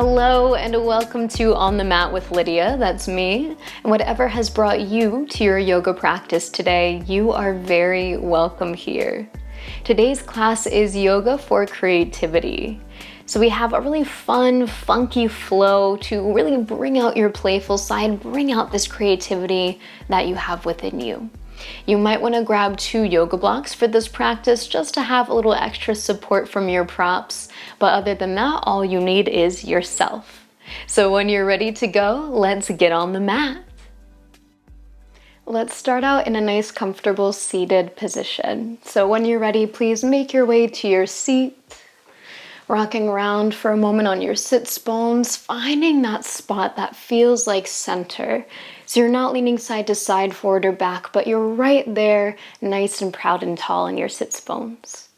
Hello and welcome to On the Mat with Lydia, that's me. And whatever has brought you to your yoga practice today, you are very welcome here. Today's class is Yoga for Creativity. So we have a really fun, funky flow to really bring out your playful side, bring out this creativity that you have within you. You might want to grab 2 yoga blocks for this practice just to have a little extra support from your props, but other than that, all you need is yourself. So when you're ready to go, let's get on the mat. Let's start out in a nice, comfortable seated position. So when you're ready, please make your way to your seat, rocking around for a moment on your sits bones, finding that spot that feels like center. So you're not leaning side to side, forward or back, but you're right there, nice and proud and tall in your sits bones.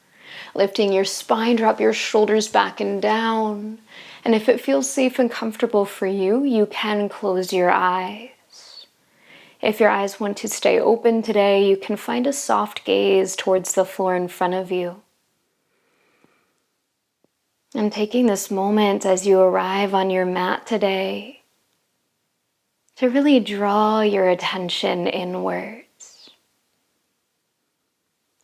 Lifting your spine, drop your shoulders back and down. And if it feels safe and comfortable for you, you can close your eyes. If your eyes want to stay open today, you can find a soft gaze towards the floor in front of you. And taking this moment as you arrive on your mat today to really draw your attention inwards.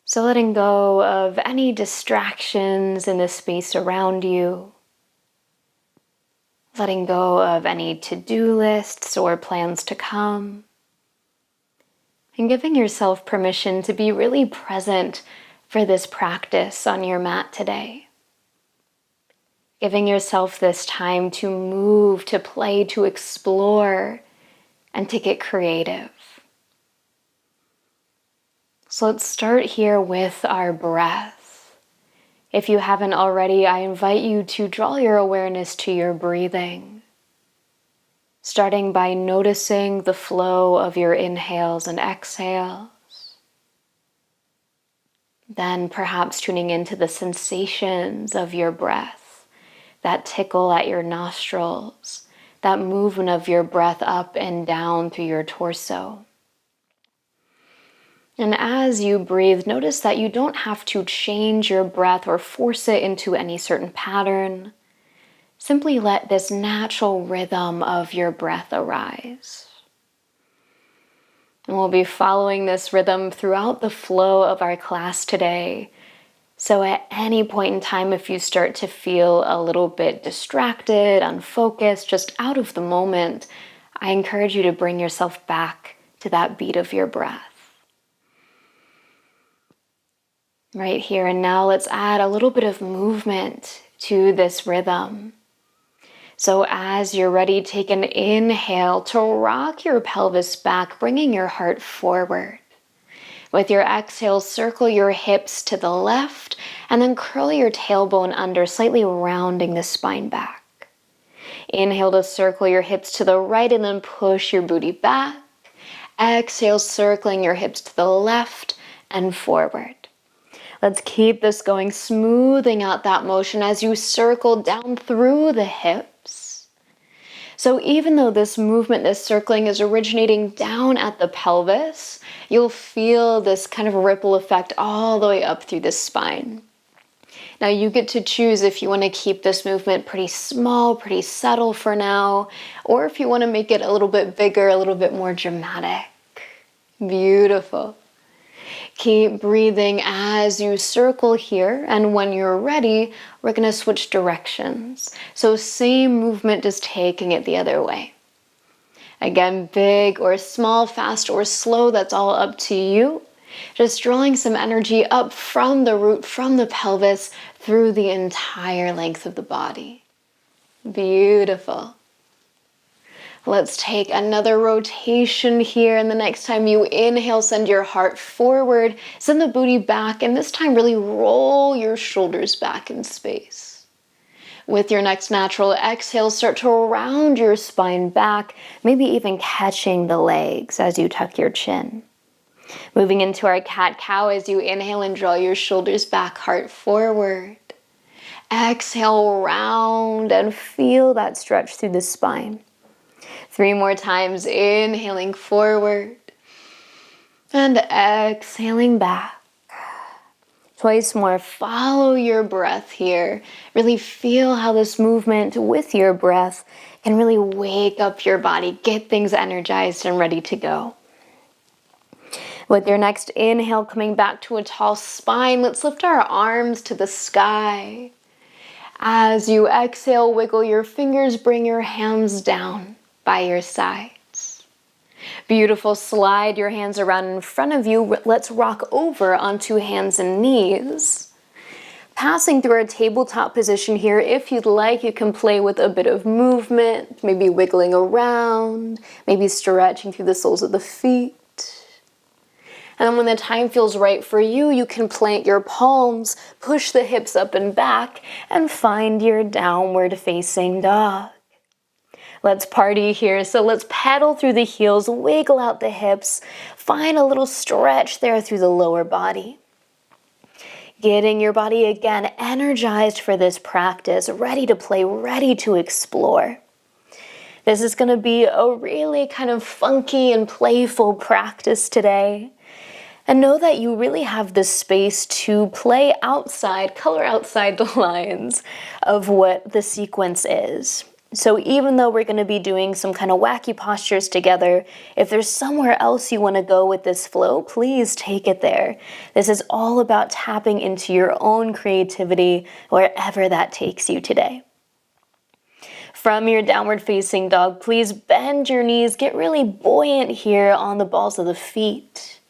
So letting go of any distractions in the space around you, letting go of any to-do lists or plans to come, and giving yourself permission to be really present for this practice on your mat today. Giving yourself this time to move, to play, to explore, and to get creative. So let's start here with our breath. If you haven't already, I invite you to draw your awareness to your breathing, starting by noticing the flow of your inhales and exhales. Then perhaps tuning into the sensations of your breath, that tickle at your nostrils, that movement of your breath up and down through your torso. And as you breathe, notice that you don't have to change your breath or force it into any certain pattern. Simply let this natural rhythm of your breath arise. And we'll be following this rhythm throughout the flow of our class today. So at any point in time, if you start to feel a little bit distracted, unfocused, just out of the moment, I encourage you to bring yourself back to that beat of your breath. Right here and now, let's add a little bit of movement to this rhythm. So as you're ready, take an inhale to rock your pelvis back, bringing your heart forward. With your exhale, circle your hips to the left and then curl your tailbone under, slightly rounding the spine back. Inhale to circle your hips to the right and then push your booty back. Exhale, circling your hips to the left and forward. Let's keep this going, smoothing out that motion as you circle down through the hips. So even though this movement, this circling is originating down at the pelvis, you'll feel this kind of ripple effect all the way up through the spine. Now you get to choose if you want to keep this movement pretty small, pretty subtle for now, or if you want to make it a little bit bigger, a little bit more dramatic. Beautiful. Keep breathing as you circle here, and when you're ready, we're going to switch directions. So same movement, just taking it the other way. Again, big or small, fast or slow, that's all up to you. Just drawing some energy up from the root, from the pelvis, through the entire length of the body. Beautiful. Let's take another rotation here, and the next time you inhale, send your heart forward, send the booty back, and this time really roll your shoulders back in space. With your next natural exhale, start to round your spine back, maybe even catching the legs as you tuck your chin. Moving into our cat-cow as you inhale and draw your shoulders back, heart forward. Exhale, round, and feel that stretch through the spine. 3 more times, inhaling forward and exhaling back. Twice more. Follow your breath here. Really feel how this movement with your breath can really wake up your body, get things energized and ready to go. With your next inhale, coming back to a tall spine, let's lift our arms to the sky. As you exhale, wiggle your fingers, bring your hands down by your sides. Beautiful. Slide your hands around in front of you. Let's rock over onto hands and knees. Passing through our tabletop position here, if you'd like, you can play with a bit of movement, maybe wiggling around, maybe stretching through the soles of the feet. And then when the time feels right for you, you can plant your palms, push the hips up and back, and find your downward facing dog. Let's party here. So let's pedal through the heels, wiggle out the hips, find a little stretch there through the lower body. Getting your body again energized for this practice, ready to play, ready to explore. This is going to be a really kind of funky and playful practice today. And know that you really have the space to play outside, color outside the lines of what the sequence is. So even though we're going to be doing some kind of wacky postures together, if there's somewhere else you want to go with this flow, please take it there. This is all about tapping into your own creativity wherever that takes you today. From your downward facing dog, please bend your knees, get really buoyant here on the balls of the feet.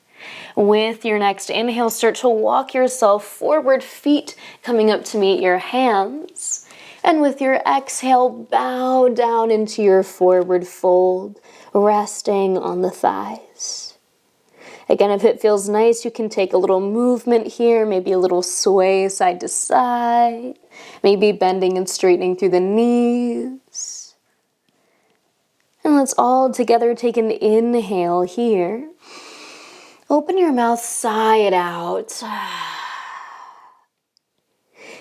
With your next inhale, start to walk yourself forward, feet coming up to meet your hands. And with your exhale, bow down into your forward fold, resting on the thighs. Again, if it feels nice, you can take a little movement here, maybe a little sway side to side, maybe bending and straightening through the knees. And let's all together take an inhale here. Open your mouth, sigh it out.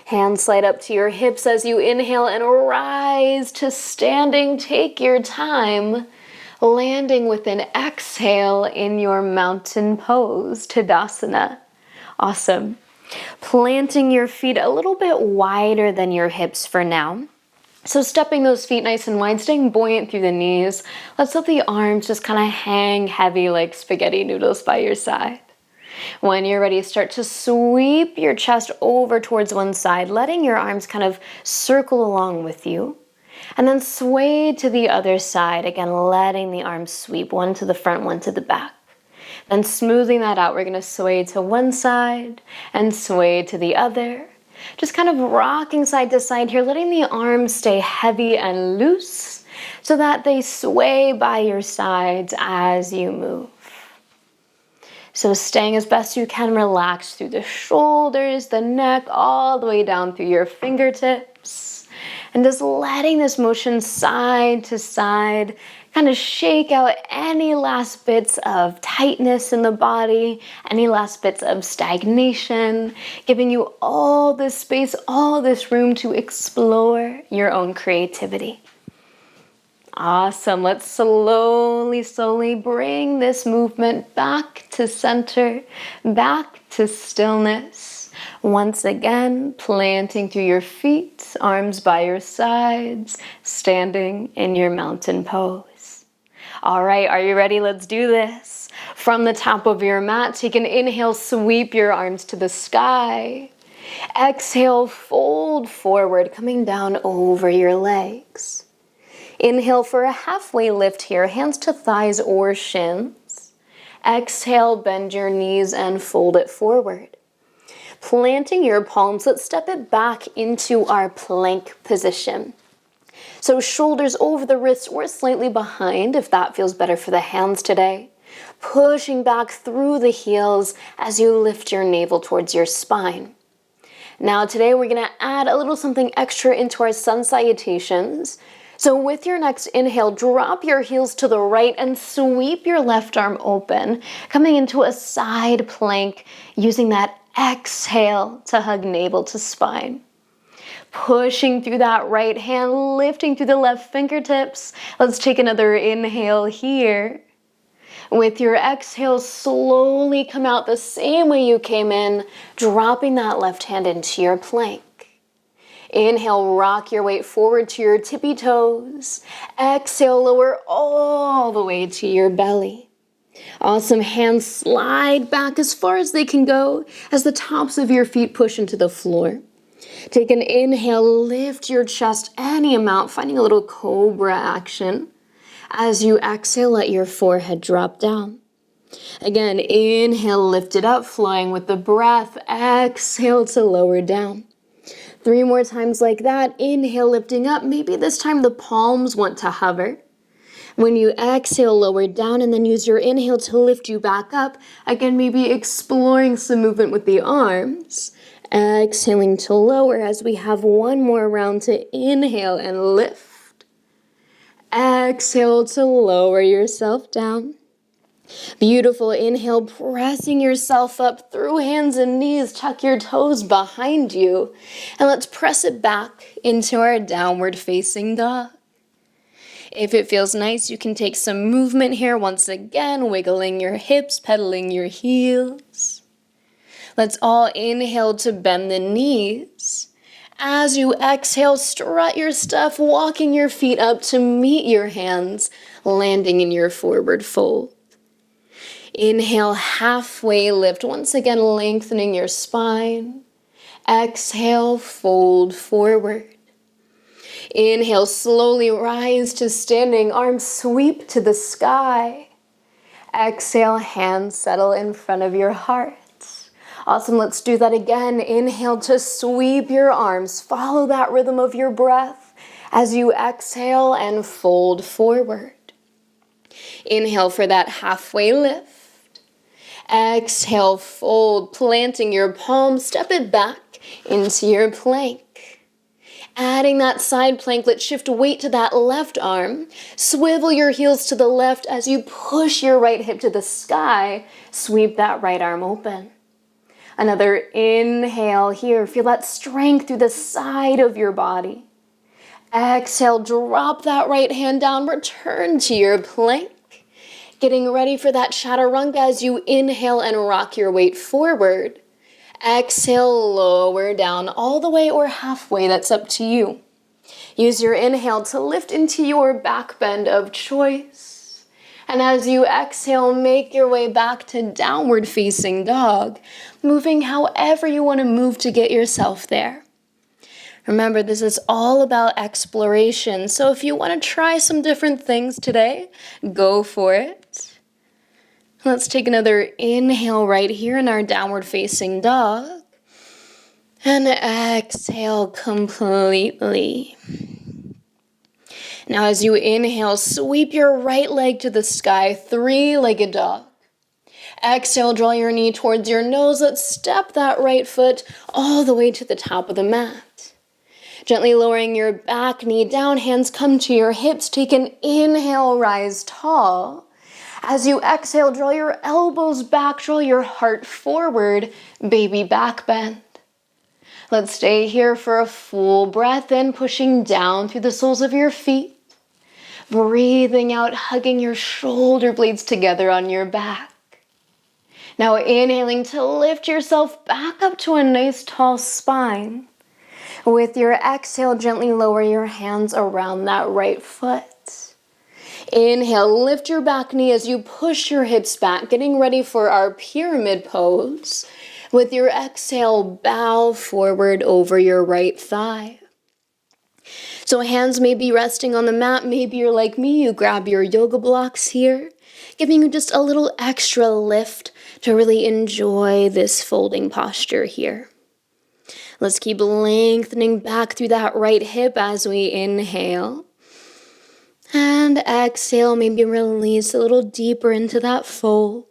Hands slide up to your hips as you inhale and rise to standing. Take your time, landing with an exhale in your mountain pose, Tadasana. Awesome. Planting your feet a little bit wider than your hips for now. So stepping those feet nice and wide, staying buoyant through the knees. Let's let the arms just kind of hang heavy like spaghetti noodles by your side. When you're ready, start to sweep your chest over towards one side, letting your arms kind of circle along with you. And then sway to the other side, again, letting the arms sweep, one to the front, one to the back. Then smoothing that out, we're going to sway to one side and sway to the other. Just kind of rocking side to side here, letting the arms stay heavy and loose so that they sway by your sides as you move. So staying as best you can relaxed through the shoulders, the neck, all the way down through your fingertips. And just letting this motion side to side kind of shake out any last bits of tightness in the body, any last bits of stagnation, giving you all this space, all this room to explore your own creativity. Awesome. Let's slowly bring this movement back to center, back to stillness. Once again, planting through your feet, arms by your sides, standing in your mountain pose. All right, are you ready? Let's do this. From the top of your mat, take an inhale, sweep your arms to the sky. Exhale, fold forward, coming down over your legs. Inhale for a halfway lift here, hands to thighs or shins. Exhale, bend your knees and fold it forward. Planting your palms, let's step it back into our plank position. So shoulders over the wrists or slightly behind if that feels better for the hands today. Pushing back through the heels as you lift your navel towards your spine. Now today we're going to add a little something extra into our sun salutations. So with your next inhale, drop your heels to the right and sweep your left arm open, coming into a side plank, using that exhale to hug navel to spine. Pushing through that right hand, lifting through the left fingertips. Let's take another inhale here. With your exhale, slowly come out the same way you came in, dropping that left hand into your plank. Inhale, rock your weight forward to your tippy toes. Exhale, lower all the way to your belly. Awesome. Hands slide back as far as they can go as the tops of your feet push into the floor. Take an inhale, lift your chest any amount, finding a little cobra action. As you exhale, let your forehead drop down. Again, inhale, lift it up, flying with the breath. Exhale to lower down. 3 more times like that. Inhale, lifting up. Maybe this time the palms want to hover. When you exhale, lower down, and then use your inhale to lift you back up. Again, maybe exploring some movement with the arms. Exhaling to lower as we have one more round to inhale and lift. Exhale to lower yourself down. Beautiful. Inhale, pressing yourself up through hands and knees. Tuck your toes behind you. And let's press it back into our downward facing dog. If it feels nice, you can take some movement here once again, wiggling your hips, pedaling your heels. Let's all inhale to bend the knees. As you exhale, strut your stuff, walking your feet up to meet your hands, landing in your forward fold. Inhale, halfway lift, once again lengthening your spine. Exhale, fold forward. Inhale, slowly rise to standing, arms sweep to the sky. Exhale, hands settle in front of your heart. Awesome, let's do that again. Inhale to sweep your arms, follow that rhythm of your breath as you exhale and fold forward. Inhale for that halfway lift. Exhale, fold, planting your palms, step it back into your plank. Adding that side plank, let's shift weight to that left arm. Swivel your heels to the left as you push your right hip to the sky. Sweep that right arm open. Another inhale here. Feel that strength through the side of your body. Exhale, drop that right hand down. Return to your plank. Getting ready for that chaturanga as you inhale and rock your weight forward. Exhale, lower down all the way or halfway. That's up to you. Use your inhale to lift into your back bend of choice. And as you exhale, make your way back to downward facing dog, moving however you want to move to get yourself there. Remember, this is all about exploration. So if you want to try some different things today, go for it. Let's take another inhale right here in our downward facing dog. And exhale completely. Now as you inhale, sweep your right leg to the sky, 3-legged dog. Exhale, draw your knee towards your nose. Let's step that right foot all the way to the top of the mat. Gently lowering your back knee down, hands come to your hips. Take an inhale, rise tall. As you exhale, draw your elbows back, draw your heart forward, baby back bend. Let's stay here for a full breath in, pushing down through the soles of your feet. Breathing out, hugging your shoulder blades together on your back. Now inhaling to lift yourself back up to a nice tall spine. With your exhale, gently lower your hands around that right foot. Inhale, lift your back knee as you push your hips back, getting ready for our pyramid pose. With your exhale, bow forward over your right thigh. So hands may be resting on the mat. Maybe you're like me, you grab your yoga blocks here, giving you just a little extra lift to really enjoy this folding posture here. Let's keep lengthening back through that right hip as we inhale. And exhale, maybe release a little deeper into that fold.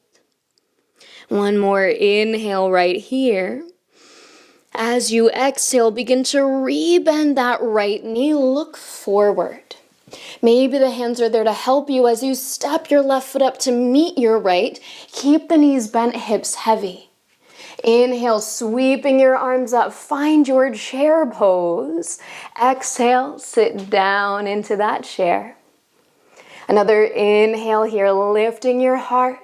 One more inhale right here. As you exhale, begin to rebend that right knee, look forward. Maybe the hands are there to help you as you step your left foot up to meet your right. Keep the knees bent, hips heavy. Inhale, sweeping your arms up, find your chair pose. Exhale, sit down into that chair. Another inhale here, lifting your heart.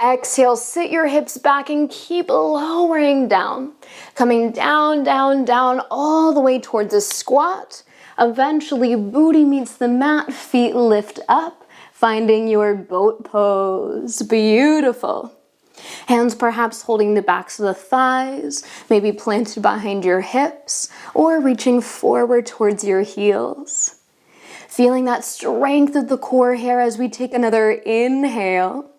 Exhale, sit your hips back and keep lowering down. Coming down, down, down, all the way towards a squat. Eventually, booty meets the mat, feet lift up, finding your boat pose. Beautiful. Hands perhaps holding the backs of the thighs, maybe planted behind your hips, or reaching forward towards your heels. Feeling that strength of the core here as we take another inhale.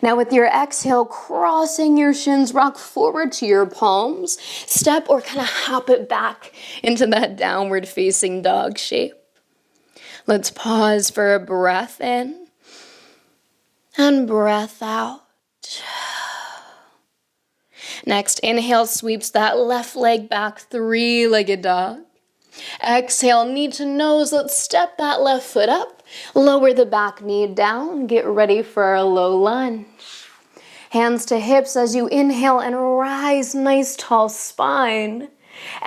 Now with your exhale, crossing your shins, rock forward to your palms. Step or kind of hop it back into that downward facing dog shape. Let's pause for a breath in and breath out. Next, inhale sweeps that left leg back, three-legged dog. Exhale, knee to nose. Let's step that left foot up. Lower the back knee down. Get ready for a low lunge. Hands to hips as you inhale and rise. Nice tall spine.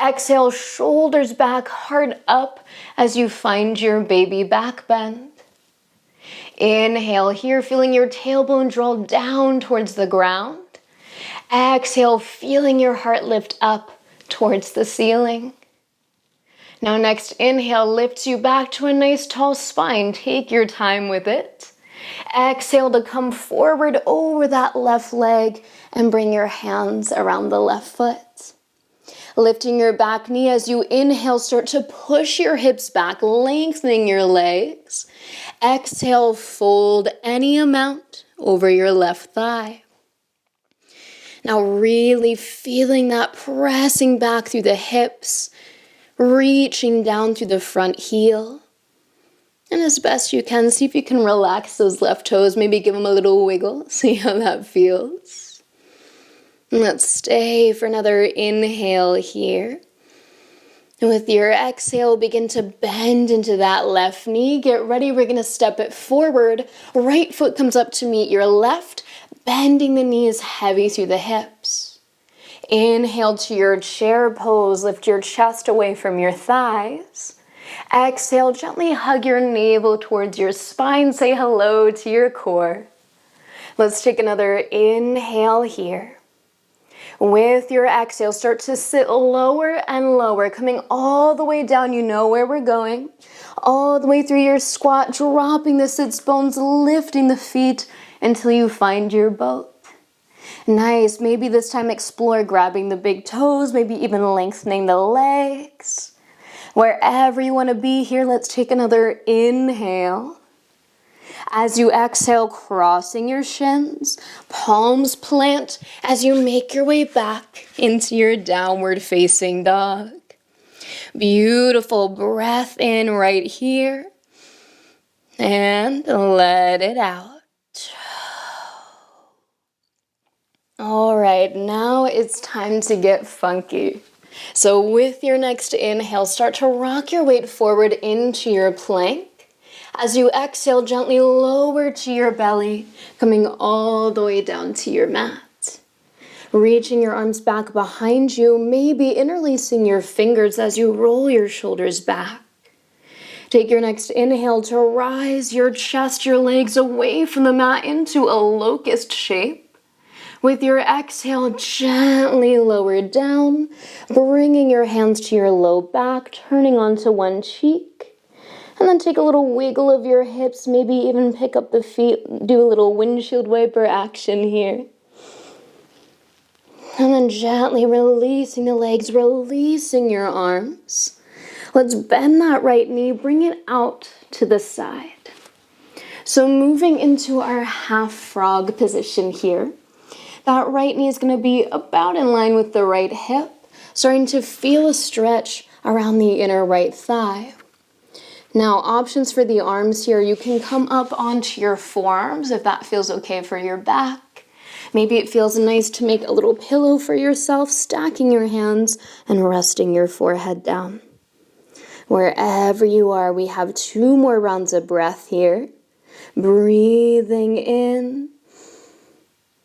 Exhale, shoulders back, heart up as you find your baby back bend. Inhale here, feeling your tailbone draw down towards the ground. Exhale, feeling your heart lift up towards the ceiling. Now next inhale lifts you back to a nice tall spine. Take your time with it. Exhale to come forward over that left leg and bring your hands around the left foot. Lifting your back knee as you inhale, start to push your hips back, lengthening your legs. Exhale, fold any amount over your left thigh. Now really feeling that pressing back through the hips, reaching down through the front heel. And as best you can, see if you can relax those left toes, maybe give them a little wiggle, see how that feels. And let's stay for another inhale here. And with your exhale, begin to bend into that left knee. Get ready, we're gonna step it forward. Right foot comes up to meet your left, bending the knees heavy through the hips. Inhale to your chair pose, lift your chest away from your thighs. Exhale, gently hug your navel towards your spine, say hello to your core. Let's take another inhale here. With your exhale, start to sit lower and lower, coming all the way down, you know where we're going. All the way through your squat, dropping the sits bones, lifting the feet until you find your boat. Nice, maybe this time explore grabbing the big toes, maybe even lengthening the legs. Wherever you want to be here, let's take another inhale. As you exhale, crossing your shins, palms plant as you make your way back into your downward facing dog. Beautiful breath in right here and let it out. All right, now it's time to get funky. So with your next inhale, start to rock your weight forward into your plank. As you exhale, gently lower to your belly, coming all the way down to your mat. Reaching your arms back behind you, maybe interlacing your fingers as you roll your shoulders back. Take your next inhale to rise your chest, your legs away from the mat into a locust shape. With your exhale, gently lower down, bringing your hands to your low back, turning onto one cheek. And then take a little wiggle of your hips, maybe even pick up the feet, do a little windshield wiper action here. And then gently releasing the legs, releasing your arms. Let's bend that right knee, bring it out to the side. So moving into our half frog position here. That right knee is going to be about in line with the right hip, starting to feel a stretch around the inner right thigh. Now, options for the arms here, you can come up onto your forearms if that feels okay for your back. Maybe it feels nice to make a little pillow for yourself, stacking your hands and resting your forehead down. Wherever you are, we have 2 more rounds of breath here. Breathing in.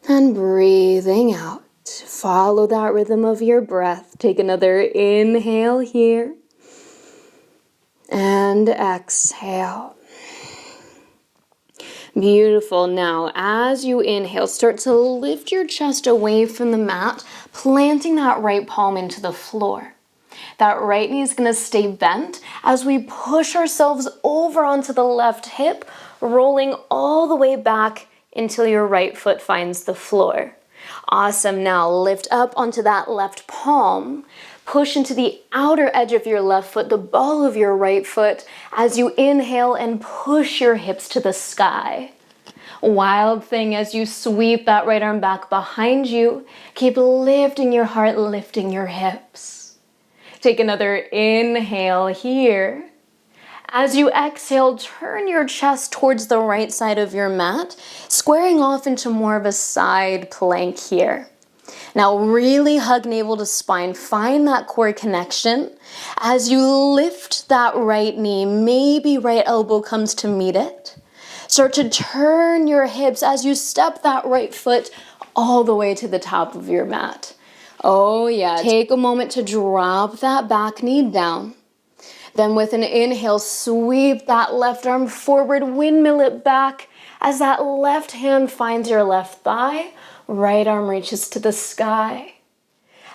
And breathing out. Follow that rhythm of your breath. Take another inhale here. And exhale. Beautiful. Now, as you inhale, start to lift your chest away from the mat, planting that right palm into the floor. That right knee is going to stay bent as we push ourselves over onto the left hip, rolling all the way back until your right foot finds the floor. Awesome. Now lift up onto that left palm. Push into the outer edge of your left foot, the ball of your right foot, as you inhale and push your hips to the sky. Wild thing as you sweep that right arm back behind you. Keep lifting your heart, lifting your hips. Take another inhale here. As you exhale, turn your chest towards the right side of your mat, squaring off into more of a side plank here. Now really hug navel to spine, find that core connection. As you lift that right knee, maybe right elbow comes to meet it. Start to turn your hips as you step that right foot all the way to the top of your mat. Oh yeah, take a moment to drop that back knee down. Then with an inhale, sweep that left arm forward, windmill it back as that left hand finds your left thigh. Right arm reaches to the sky.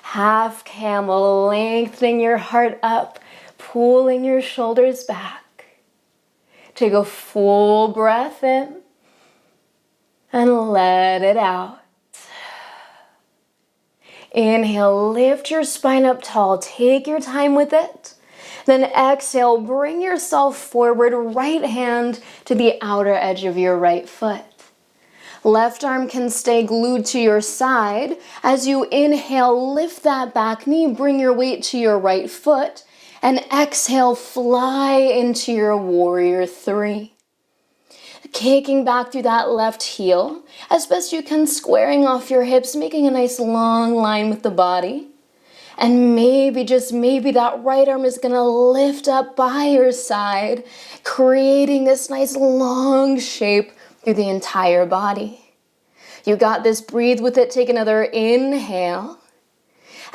Half camel, lengthening your heart up, pulling your shoulders back. Take a full breath in and let it out. Inhale, lift your spine up tall. Take your time with it. Then exhale, bring yourself forward, right hand to the outer edge of your right foot. Left arm can stay glued to your side. As you inhale, lift that back knee, bring your weight to your right foot, and exhale, fly into your warrior three. Kicking back through that left heel, as best you can, squaring off your hips, making a nice long line with the body. And maybe, just maybe, that right arm is gonna lift up by your side, creating this nice long shape through the entire body. You got this, breathe with it, take another inhale.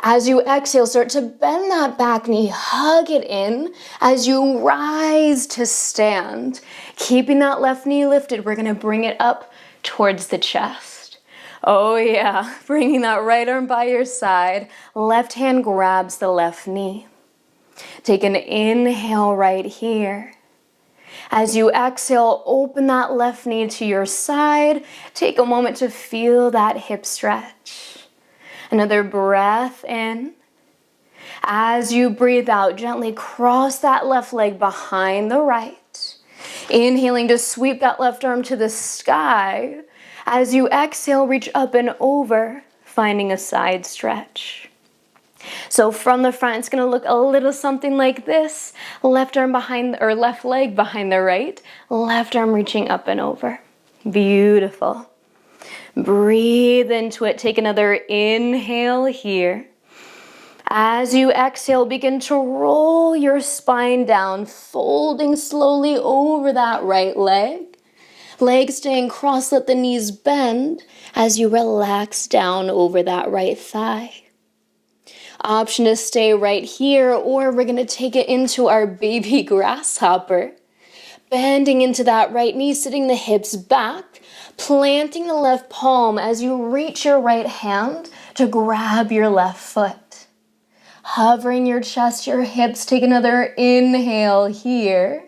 As you exhale, start to bend that back knee, hug it in as you rise to stand. Keeping that left knee lifted, we're gonna bring it up towards the chest. Oh yeah, bringing that right arm by your side, left hand grabs the left knee. Take an inhale right here. As you exhale, open that left knee to your side. Take a moment to feel that hip stretch. Another breath in. As you breathe out, gently cross that left leg behind the right. Inhaling to sweep that left arm to the sky. As you exhale, reach up and over, finding a side stretch. So from the front, it's going to look a little something like this. Left arm behind, or left leg behind the right. Left arm reaching up and over. Beautiful. Breathe into it. Take another inhale here. As you exhale, begin to roll your spine down, folding slowly over that right leg. Legs staying crossed, let the knees bend as you relax down over that right thigh. Option to stay right here, or we're going to take it into our baby grasshopper. Bending into that right knee, sitting the hips back, planting the left palm as you reach your right hand to grab your left foot. Hovering your chest, your hips, take another inhale here.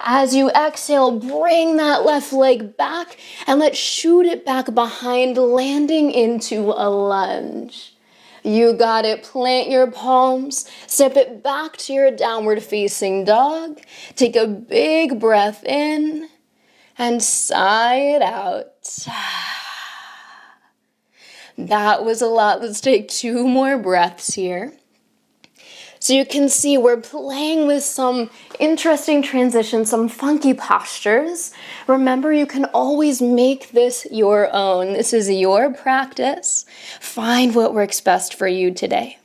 As you exhale, bring that left leg back and let's shoot it back behind, landing into a lunge. You got it. Plant your palms, step it back to your downward facing dog. Take a big breath in and sigh it out. That was a lot. Let's take 2 more breaths here. So you can see we're playing with some interesting transitions, some funky postures. Remember, you can always make this your own. This is your practice. Find what works best for you today.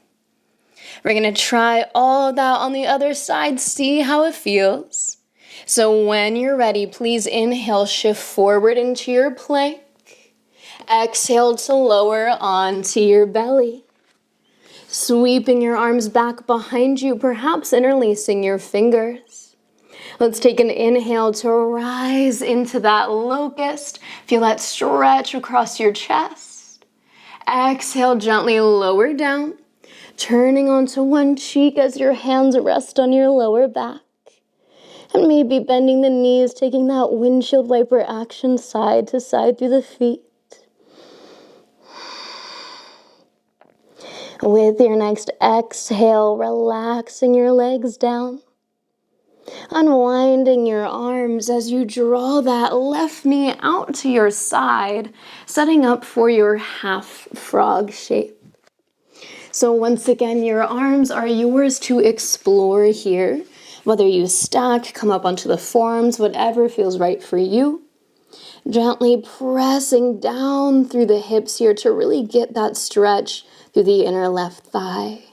We're going to try all of that on the other side, see how it feels. So when you're ready, please inhale, shift forward into your plank. Exhale to lower onto your belly. Sweeping your arms back behind you, perhaps interlacing your fingers. Let's take an inhale to rise into that locust. Feel that stretch across your chest. Exhale, gently lower down, turning onto one cheek as your hands rest on your lower back. And maybe bending the knees, taking that windshield wiper action side to side through the feet. With your next exhale, relaxing your legs down. Unwinding your arms as you draw that left knee out to your side, setting up for your half frog shape. So once again, your arms are yours to explore here. Whether you stack, come up onto the forearms, whatever feels right for you. Gently pressing down through the hips here to really get that stretch through the inner left thigh.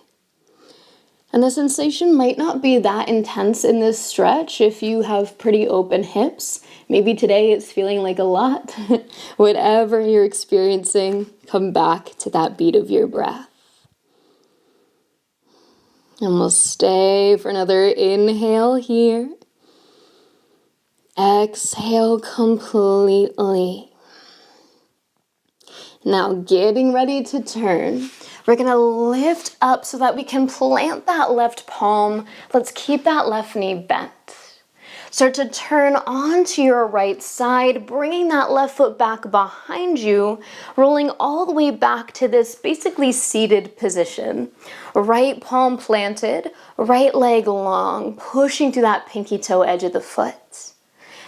And the sensation might not be that intense in this stretch if you have pretty open hips. Maybe today it's feeling like a lot. Whatever you're experiencing, come back to that beat of your breath. And we'll stay for another inhale here. Exhale completely. Now getting ready to turn. We're gonna lift up so that we can plant that left palm. Let's keep that left knee bent. Start to turn onto your right side, bringing that left foot back behind you, rolling all the way back to this basically seated position. Right palm planted, right leg long, pushing through that pinky toe edge of the foot.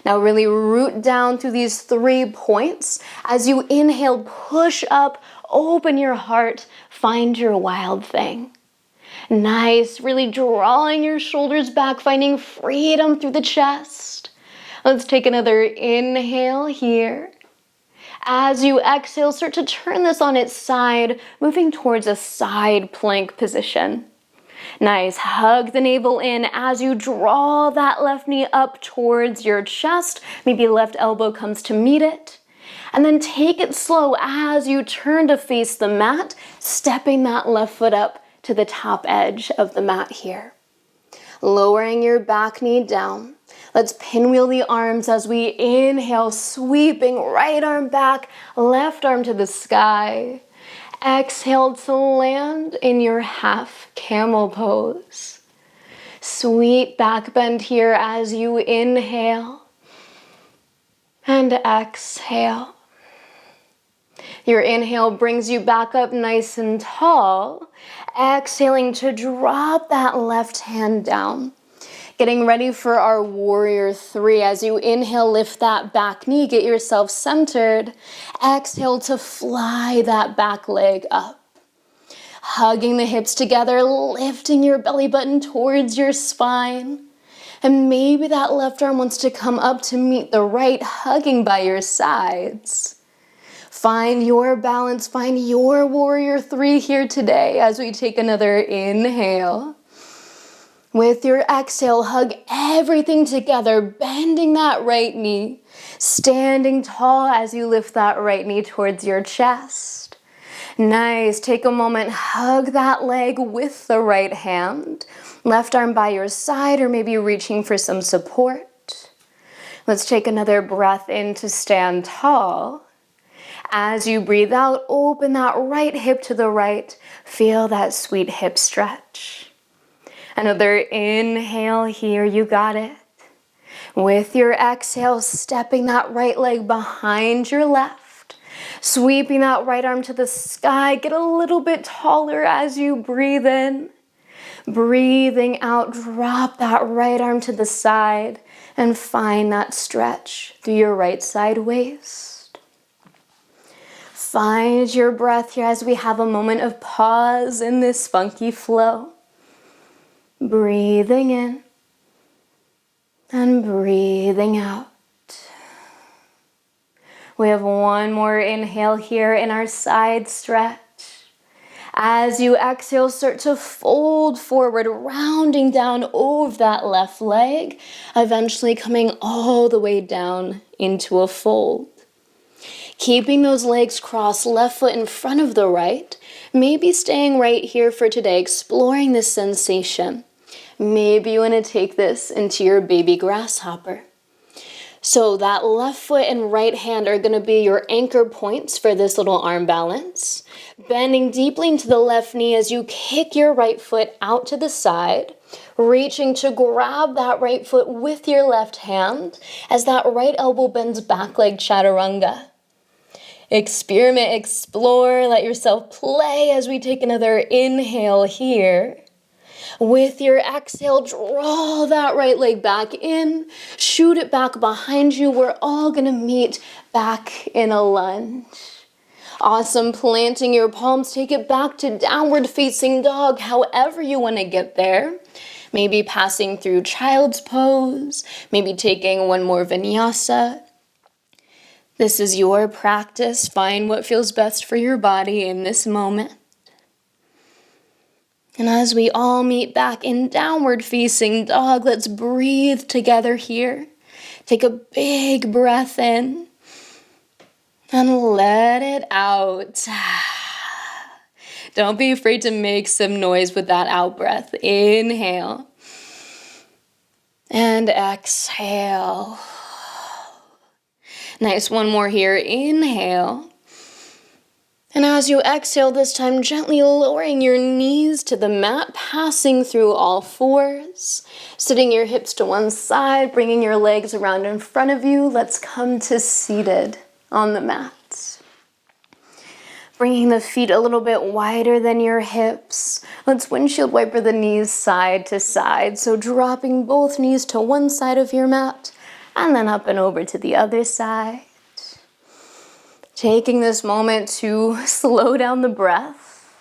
Now really root down through these 3 points. As you inhale, push up, open your heart, find your wild thing. Nice, really drawing your shoulders back, finding freedom through the chest. Let's take another inhale here. As you exhale, start to turn this on its side, moving towards a side plank position. Nice, hug the navel in as you draw that left knee up towards your chest. Maybe left elbow comes to meet it. And then take it slow as you turn to face the mat, stepping that left foot up to the top edge of the mat here. Lowering your back knee down. Let's pinwheel the arms as we inhale, sweeping right arm back, left arm to the sky. Exhale to land in your half camel pose. Sweet back bend here as you inhale and exhale. Your inhale brings you back up nice and tall. Exhaling to drop that left hand down. Getting ready for our warrior 3. As you inhale, lift that back knee, get yourself centered. Exhale to fly that back leg up. Hugging the hips together, lifting your belly button towards your spine. And maybe that left arm wants to come up to meet the right, hugging by your sides. Find your balance, find your warrior 3 here today as we take another inhale. With your exhale, hug everything together, bending that right knee, standing tall as you lift that right knee towards your chest. Nice, take a moment, hug that leg with the right hand, left arm by your side or maybe reaching for some support. Let's take another breath in to stand tall. As you breathe out, open that right hip to the right, feel that sweet hip stretch. Another inhale here, you got it. With your exhale, stepping that right leg behind your left, sweeping that right arm to the sky, get a little bit taller as you breathe in. Breathing out, drop that right arm to the side and find that stretch through your right side waist. Find your breath here as we have a moment of pause in this funky flow. Breathing in and breathing out. We have one more inhale here in our side stretch. As you exhale, start to fold forward, rounding down over that left leg, eventually coming all the way down into a fold. Keeping those legs crossed, left foot in front of the right, maybe staying right here for today, exploring this sensation. maybe you want to take this into your baby grasshopper. So that left foot and right hand are going to be your anchor points for this little arm balance. Bending deeply into the left knee as you kick your right foot out to the side, reaching to grab that right foot with your left hand as that right elbow bends back like chaturanga. Experiment, explore, let yourself play as we take another inhale here. With your exhale, draw that right leg back in, shoot it back behind you. We're all gonna meet back in a lunge. Awesome, planting your palms, take it back to downward facing dog, however you wanna get there. Maybe passing through child's pose, maybe taking one more vinyasa. This is your practice. Find what feels best for your body in this moment. And as we all meet back in downward facing dog, let's breathe together here. Take a big breath in and let it out. Don't be afraid to make some noise with that out breath. Inhale and exhale. Nice, one more here. Inhale. And as you exhale this time, gently lowering your knees to the mat, passing through all fours, sitting your hips to one side, bringing your legs around in front of you. Let's come to seated on the mat. Bringing the feet a little bit wider than your hips. Let's windshield wiper the knees side to side. So dropping both knees to one side of your mat and then up and over to the other side. Taking this moment to slow down the breath,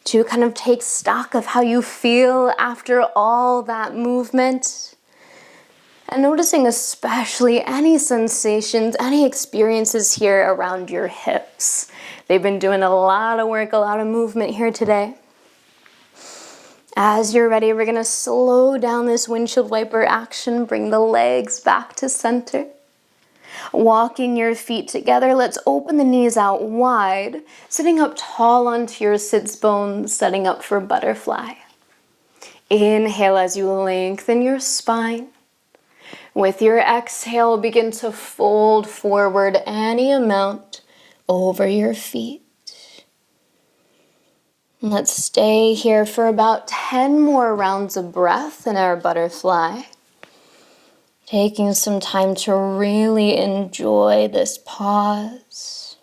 to kind of take stock of how you feel after all that movement, and noticing especially any sensations, any experiences here around your hips. They've been doing a lot of work, a lot of movement here today. As you're ready, we're gonna slow down this windshield wiper action, bring the legs back to center. Walking your feet together, let's open the knees out wide, sitting up tall onto your sits bones, setting up for butterfly. Inhale as you lengthen your spine. With your exhale, begin to fold forward any amount over your feet. Let's stay here for about 10 more rounds of breath in our butterfly. Taking some time to really enjoy this pause.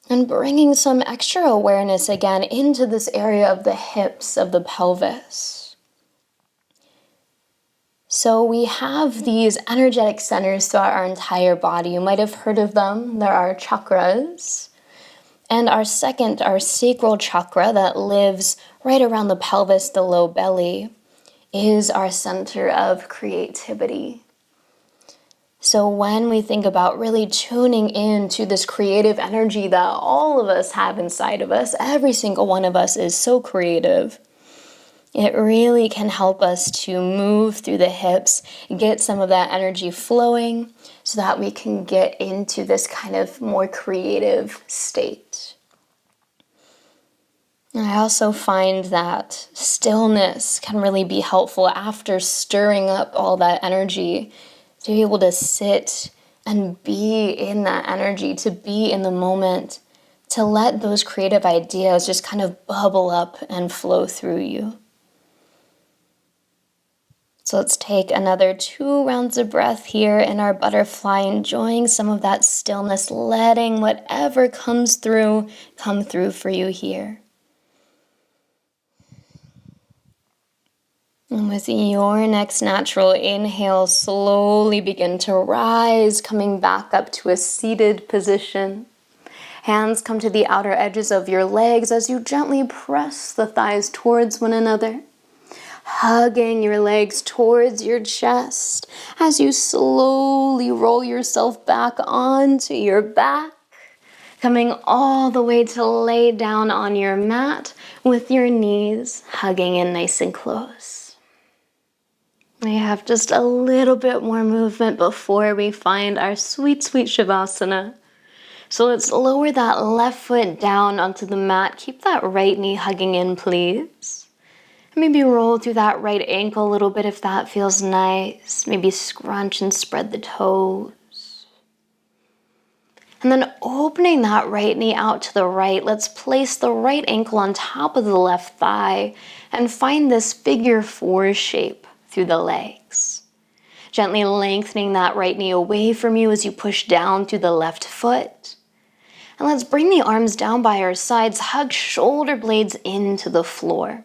And bringing some extra awareness again into this area of the hips, of the pelvis. So we have these energetic centers throughout our entire body. You might have heard of them. There are chakras. And our second, our sacral chakra that lives right around the pelvis, the low belly, is our center of creativity. So when we think about really tuning into this creative energy that all of us have inside of us, every single one of us is so creative, it really can help us to move through the hips, get some of that energy flowing so that we can get into this kind of more creative state. I also find that stillness can really be helpful after stirring up all that energy, to be able to sit and be in that energy, to be in the moment, to let those creative ideas just kind of bubble up and flow through you. So let's take another 2 rounds of breath here in our butterfly, enjoying some of that stillness, letting whatever comes through come through for you here. And with your next natural inhale, slowly begin to rise, coming back up to a seated position. Hands come to the outer edges of your legs as you gently press the thighs towards one another. Hugging your legs towards your chest as you slowly roll yourself back onto your back. Coming all the way to lay down on your mat with your knees hugging in nice and close. We have just a little bit more movement before we find our sweet, sweet Shavasana. So let's lower that left foot down onto the mat. Keep that right knee hugging in, please. Maybe roll through that right ankle a little bit if that feels nice. Maybe scrunch and spread the toes. And then opening that right knee out to the right, let's place the right ankle on top of the left thigh and find this figure 4 shape through the legs. Gently lengthening that right knee away from you as you push down through the left foot. And let's bring the arms down by our sides, hug shoulder blades into the floor.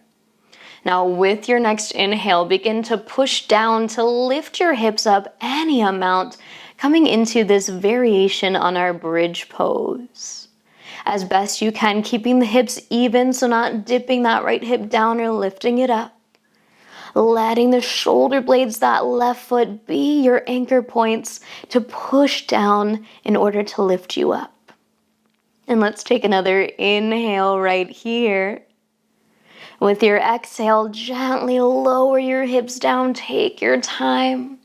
Now with your next inhale, begin to push down to lift your hips up any amount, coming into this variation on our bridge pose. As best you can, keeping the hips even, so not dipping that right hip down or lifting it up. Letting the shoulder blades, that left foot, be your anchor points to push down in order to lift you up. And let's take another inhale right here. With your exhale, gently lower your hips down, take your time.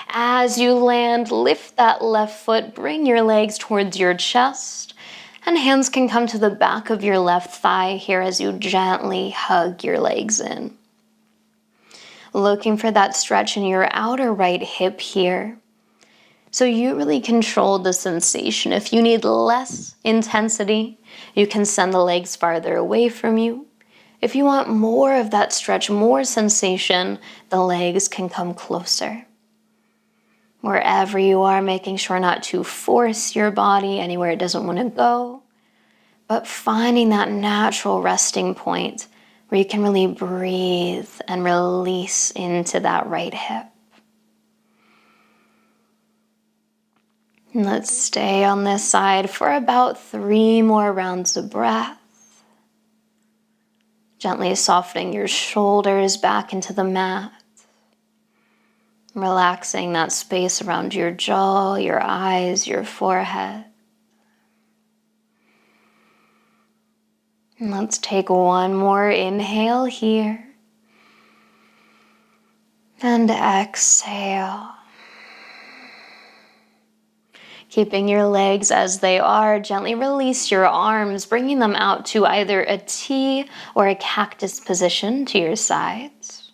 As you land, lift that left foot, bring your legs towards your chest, and hands can come to the back of your left thigh here as you gently hug your legs in. Looking for that stretch in your outer right hip here. So you really control the sensation. If you need less intensity, you can send the legs farther away from you. If you want more of that stretch, more sensation, the legs can come closer. Wherever you are, making sure not to force your body anywhere it doesn't want to go, but finding that natural resting point where you can really breathe and release into that right hip. And let's stay on this side for about 3 more rounds of breath. Gently softening your shoulders back into the mat. Relaxing that space around your jaw, your eyes, your forehead. And let's take one more inhale here. And exhale. Keeping your legs as they are, gently release your arms, bringing them out to either a T or a cactus position to your sides.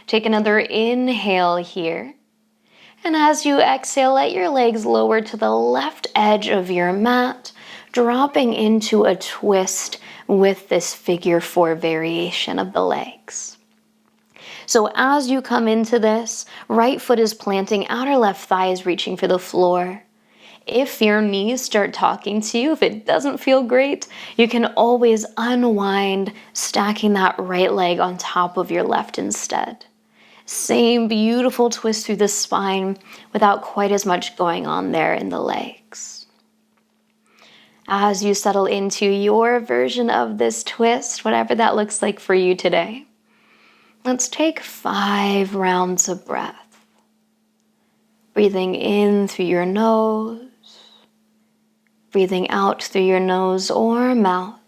Take another inhale here. And as you exhale, let your legs lower to the left edge of your mat, dropping into a twist with this figure 4 variation of the legs. So as you come into this, right foot is planting, outer left thigh is reaching for the floor. If your knees start talking to you, if it doesn't feel great, you can always unwind, stacking that right leg on top of your left instead. Same beautiful twist through the spine without quite as much going on there in the legs. As you settle into your version of this twist, whatever that looks like for you today, let's take 5 rounds of breath. Breathing in through your nose, breathing out through your nose or mouth.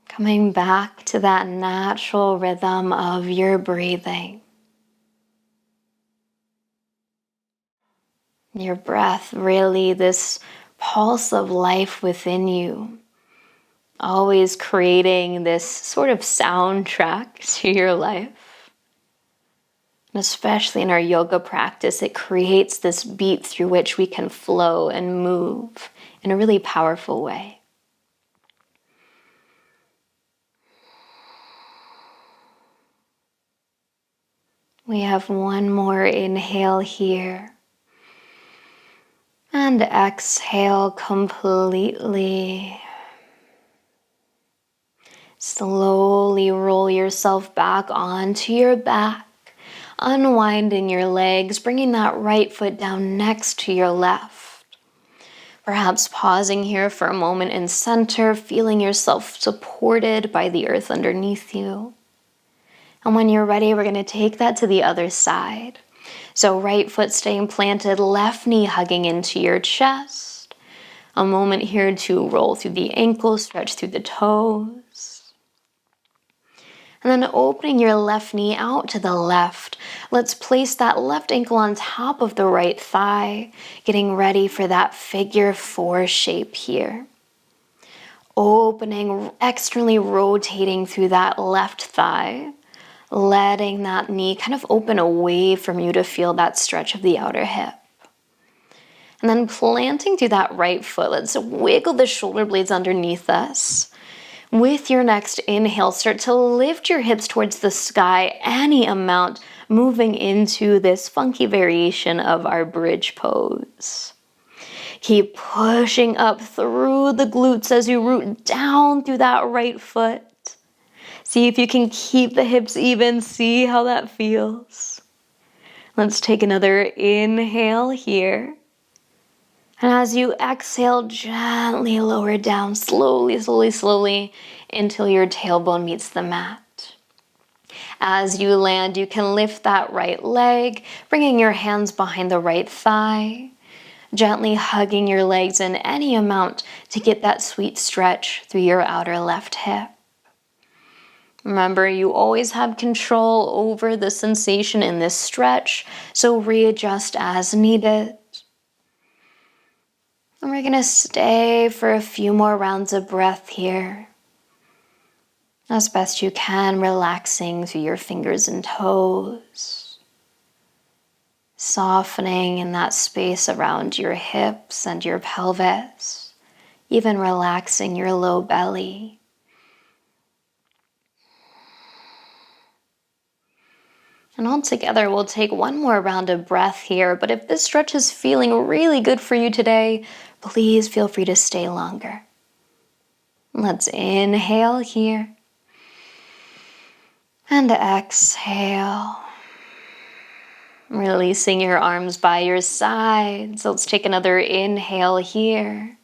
Coming back to that natural rhythm of your breathing. Your breath, really this pulse of life within you. Always creating this sort of soundtrack to your life. And especially in our yoga practice, it creates this beat through which we can flow and move in a really powerful way. We have one more inhale here. And exhale completely. Slowly roll yourself back onto your back. Unwinding your legs, bringing that right foot down next to your left. Perhaps pausing here for a moment in center, feeling yourself supported by the earth underneath you. And when you're ready, we're going to take that to the other side. So right foot staying planted, left knee hugging into your chest. A moment here to roll through the ankles, stretch through the toes. And then opening your left knee out to the left. Let's place that left ankle on top of the right thigh, getting ready for that figure 4 shape here. opening, externally rotating through that left thigh, letting that knee kind of open away from you to feel that stretch of the outer hip. And then planting through that right foot, let's wiggle the shoulder blades underneath us. With your next inhale, start to lift your hips towards the sky, any amount, moving into this funky variation of our bridge pose. Keep pushing up through the glutes as you root down through that right foot. See if you can keep the hips even, see how that feels. Let's take another inhale here. And as you exhale, gently lower down, slowly, slowly, slowly, until your tailbone meets the mat. As you land, you can lift that right leg, bringing your hands behind the right thigh, gently hugging your legs in any amount to get that sweet stretch through your outer left hip. Remember, you always have control over the sensation in this stretch, so readjust as needed. And we're going to stay for a few more rounds of breath here. As best you can, relaxing through your fingers and toes. Softening in that space around your hips and your pelvis. Even relaxing your low belly. And all together, we'll take one more round of breath here. But if this stretch is feeling really good for you today, please feel free to stay longer. Let's inhale here. And exhale. Releasing your arms by your sides. Let's take another inhale here.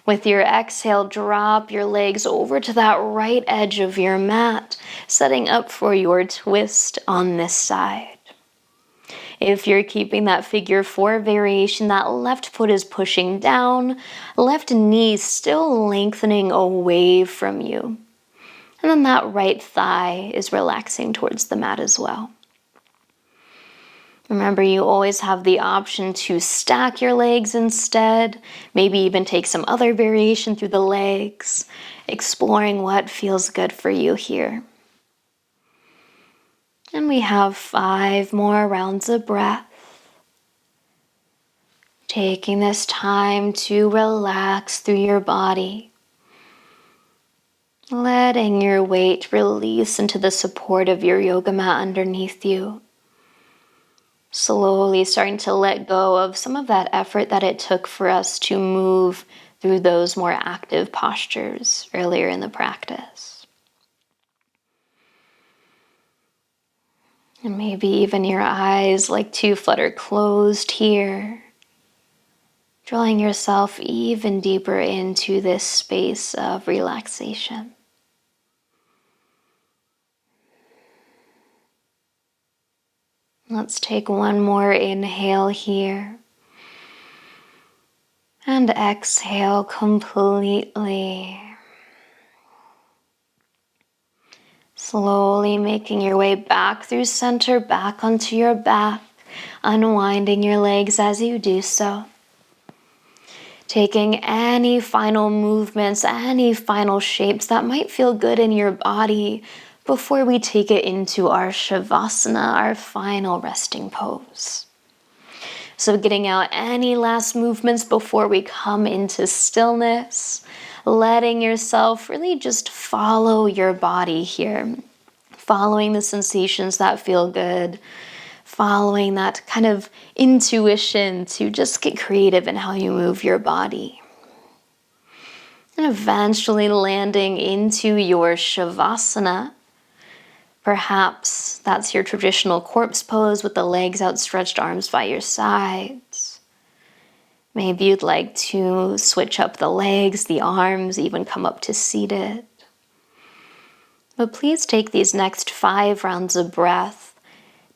With your exhale, drop your legs over to that right edge of your mat, setting up for your twist on this side. If you're keeping that figure 4 variation, that left foot is pushing down, left knee still lengthening away from you. And then that right thigh is relaxing towards the mat as well. Remember, you always have the option to stack your legs instead, maybe even take some other variation through the legs, exploring what feels good for you here. And we have 5 more rounds of breath. Taking this time to relax through your body. Letting your weight release into the support of your yoga mat underneath you. Slowly starting to let go of some of that effort that it took for us to move through those more active postures earlier in the practice. And maybe even your eyes like to flutter closed here. Drawing yourself even deeper into this space of relaxation. Let's take one more inhale here. And exhale completely. Slowly making your way back through center, back onto your back, unwinding your legs as you do so. Taking any final movements, any final shapes that might feel good in your body before we take it into our Shavasana, our final resting pose. So getting out any last movements before we come into stillness, letting yourself really just follow your body here, following the sensations that feel good, following that kind of intuition to just get creative in how you move your body. And eventually landing into your Shavasana. Perhaps that's your traditional corpse pose with the legs outstretched, arms by your sides. Maybe you'd like to switch up the legs, the arms, even come up to seated. But please take these next 5 rounds of breath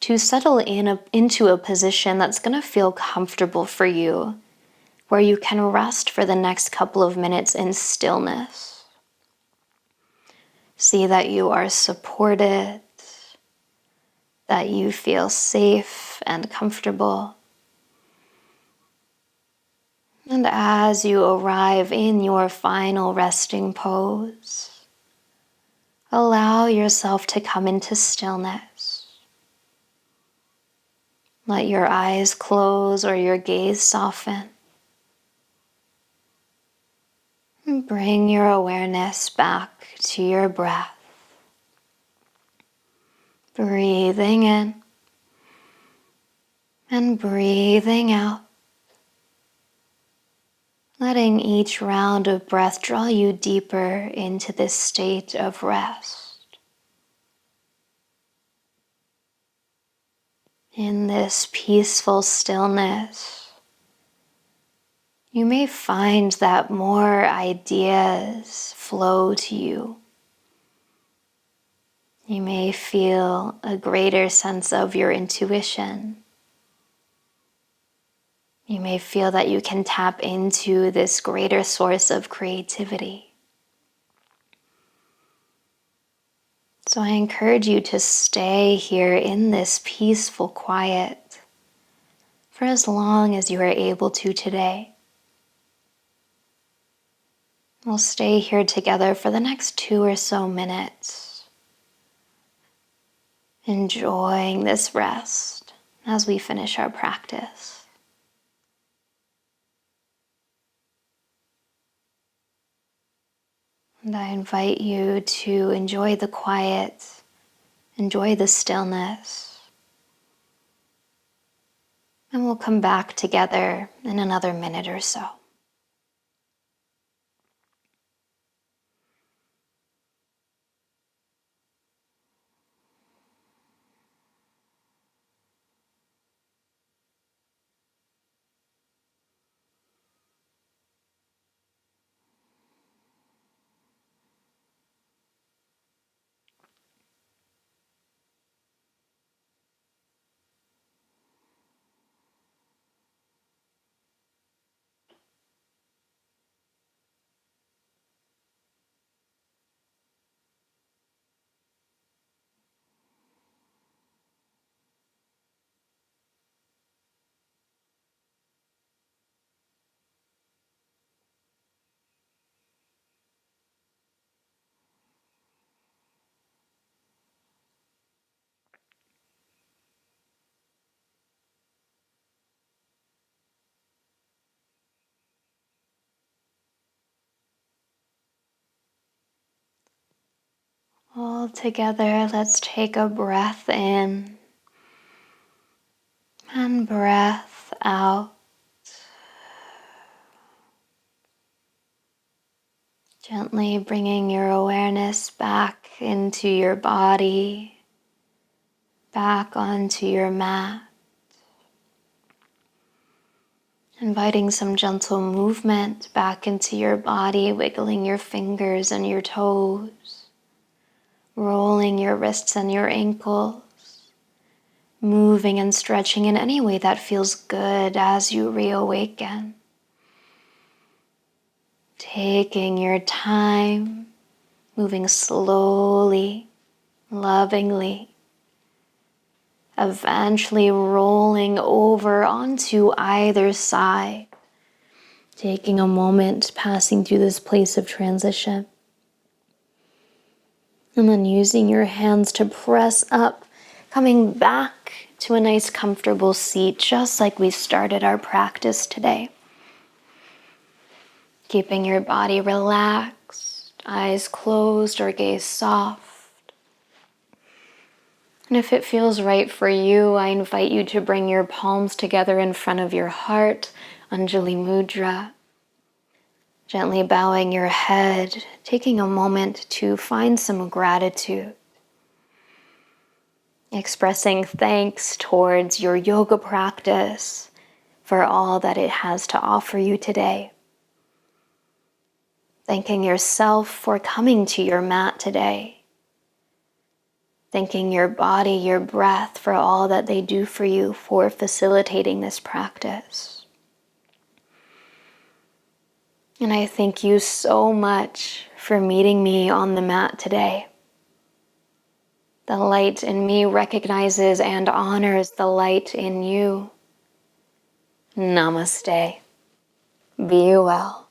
to settle into a position that's going to feel comfortable for you, where you can rest for the next couple of minutes in stillness. See that you are supported, that you feel safe and comfortable. And as you arrive in your final resting pose, allow yourself to come into stillness. Let your eyes close or your gaze soften. And bring your awareness back to your breath. Breathing in and breathing out. Letting each round of breath draw you deeper into this state of rest. In this peaceful stillness, you may find that more ideas flow to you. You may feel a greater sense of your intuition. You may feel that you can tap into this greater source of creativity. So I encourage you to stay here in this peaceful quiet for as long as you are able to today. We'll stay here together for the next 2 or so minutes, enjoying this rest as we finish our practice. And I invite you to enjoy the quiet, enjoy the stillness, and we'll come back together in another minute or so. All together, let's take a breath in and breath out. Gently bringing your awareness back into your body, back onto your mat. Inviting some gentle movement back into your body, wiggling your fingers and your toes, rolling your wrists and your ankles, moving and stretching in any way that feels good as you reawaken. Taking your time, moving slowly, lovingly, eventually rolling over onto either side, taking a moment, passing through this place of transition, and then using your hands to press up, coming back to a nice comfortable seat, just like we started our practice today. Keeping your body relaxed, eyes closed or gaze soft. And if it feels right for you, I invite you to bring your palms together in front of your heart, Anjali Mudra. Gently bowing your head, taking a moment to find some gratitude. Expressing thanks towards your yoga practice for all that it has to offer you today. Thanking yourself for coming to your mat today. Thanking your body, your breath for all that they do for you for facilitating this practice. And I thank you so much for meeting me on the mat today. The light in me recognizes and honors the light in you. Namaste. Be well.